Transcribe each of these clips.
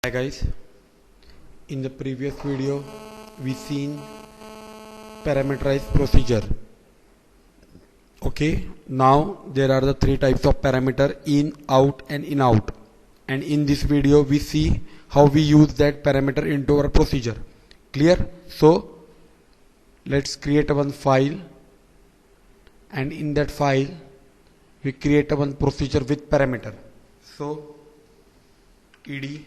Hi guys, in the previous video we seen parameterized procedure. Okay, now there are the three types of parameter: in, out and in out, and in this video we see how we use that parameter into our procedure. Clear? So let's create one file, and in that file we create one procedure with parameter. So ed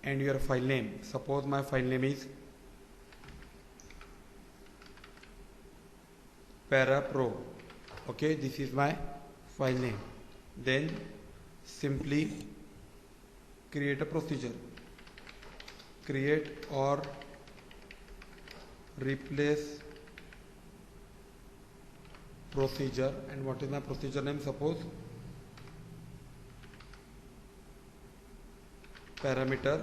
and your file name. Suppose my file name is parapro. Okay, this is my file name. Then simply create a procedure. Create or replace procedure. And what is my procedure name? Suppose parameter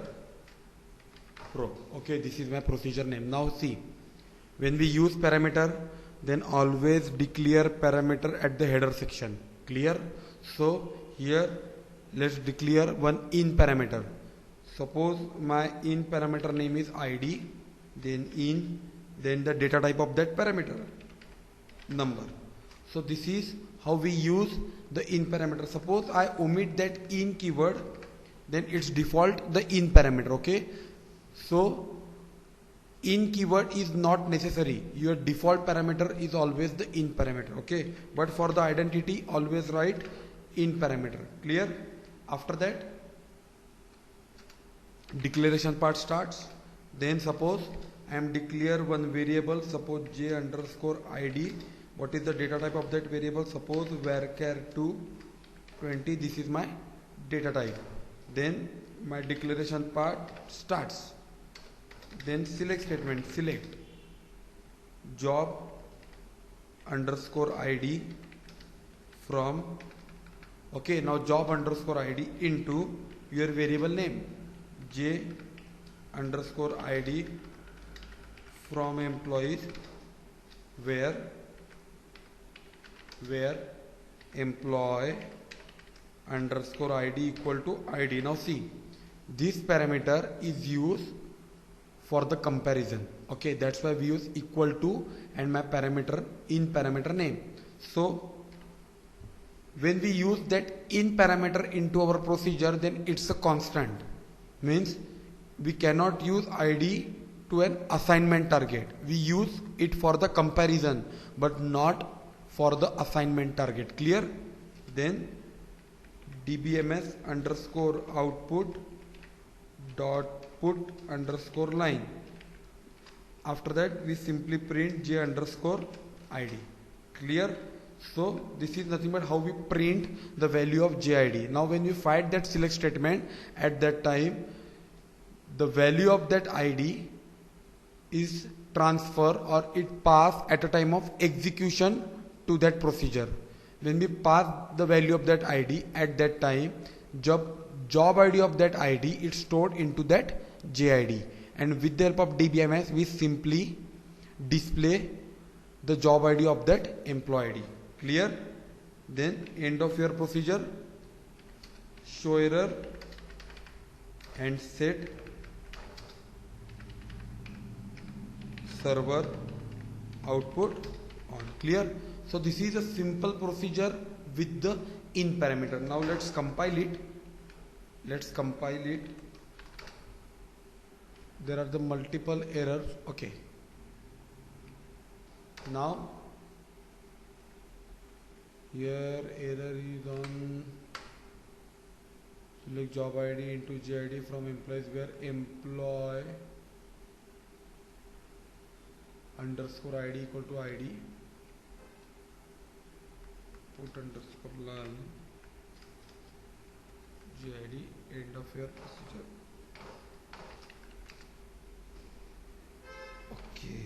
pro. Okay, this is my procedure name. Now see, when we use parameter, then always declare parameter at the header section. Clear? So here let's declare one in parameter. Suppose my in parameter name is id, then in, then the data type of that parameter, number. So this is how we use the in parameter. Suppose I omit that in keyword, then it's default the in parameter. Okay, so in keyword is not necessary. Your default parameter is always the in parameter. Okay, but for the identity always write in parameter. Clear? After that declaration part starts. Then suppose I am declare one variable, suppose j underscore id. What is the data type of that variable? Suppose varchar2 20. This is my data type. Then my declaration part starts. Then select statement, select job underscore id from, okay, now job underscore id into your variable name j underscore id from employees where employee underscore id equal to id. Now see, this parameter is used for the comparison. Okay, that's why we use equal to and my parameter in parameter name. So when we use that in parameter into our procedure, then it's a constant. Means we cannot use id to an assignment target. We use it for the comparison but not for the assignment target. Clear? Then dbms underscore output dot put underscore line. After that we simply print j underscore id. Clear? So this is nothing but how we print the value of JID. Now when we find that select statement, at that time the value of that ID is transfer or it pass at a time of execution to that procedure. When we pass the value of that ID, at that time job ID of that ID is stored into that JID, and with the help of DBMS we simply display the job ID of that employee ID. Clear? Then end of your procedure, show error and set server output on. Clear? So this is a simple procedure with the in parameter. Now let's compile it. There are the multiple errors. Okay, now here error is on select job ID into JID from employees where employee underscore ID equal to ID, put underscore line JID, end of your procedure. Okay,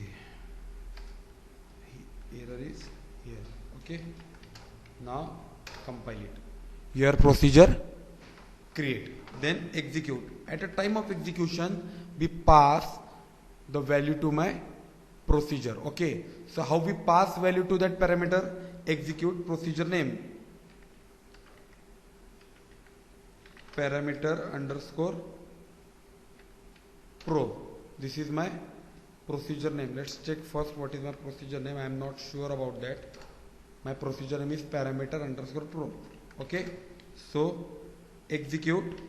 error is here. Okay, now compile it. Your procedure create, then execute. At a time of execution we pass the value to my procedure. Okay, so how we pass value to that parameter? Execute procedure name parameter underscore pro. This is my procedure name. Let's check first what is my procedure name. I am not sure about that. My procedure name is parameter underscore pro. Okay, so execute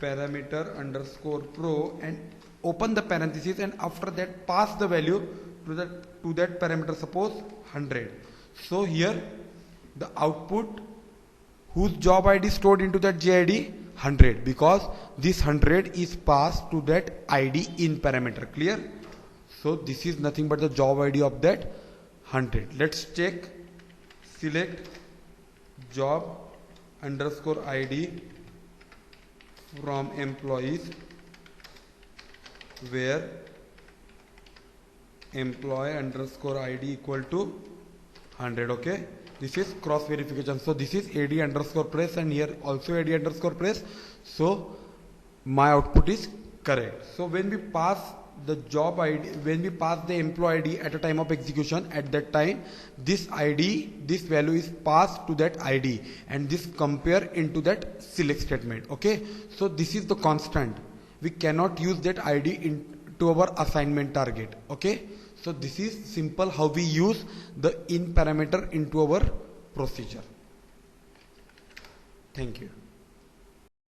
parameter underscore pro and open the parenthesis, and after that pass the value to that parameter, suppose 100. So here the output whose job ID stored into that JID 100, because this 100 is passed to that ID in parameter. Clear? So this is nothing but the job ID of that 100. Let's check. Select job underscore ID from employees where employee underscore ID equal to 100. Okay, this is cross verification. So this is AD underscore press and here also AD underscore press. So my output is correct. So when we pass the job ID, when we pass the employee ID at a time of execution, at that time this ID, this value is passed to that ID and this compare into that select statement. Okay, so this is the constant. We cannot use that ID into our assignment target. Okay, so this is simple how we use the in parameter into our procedure. Thank you.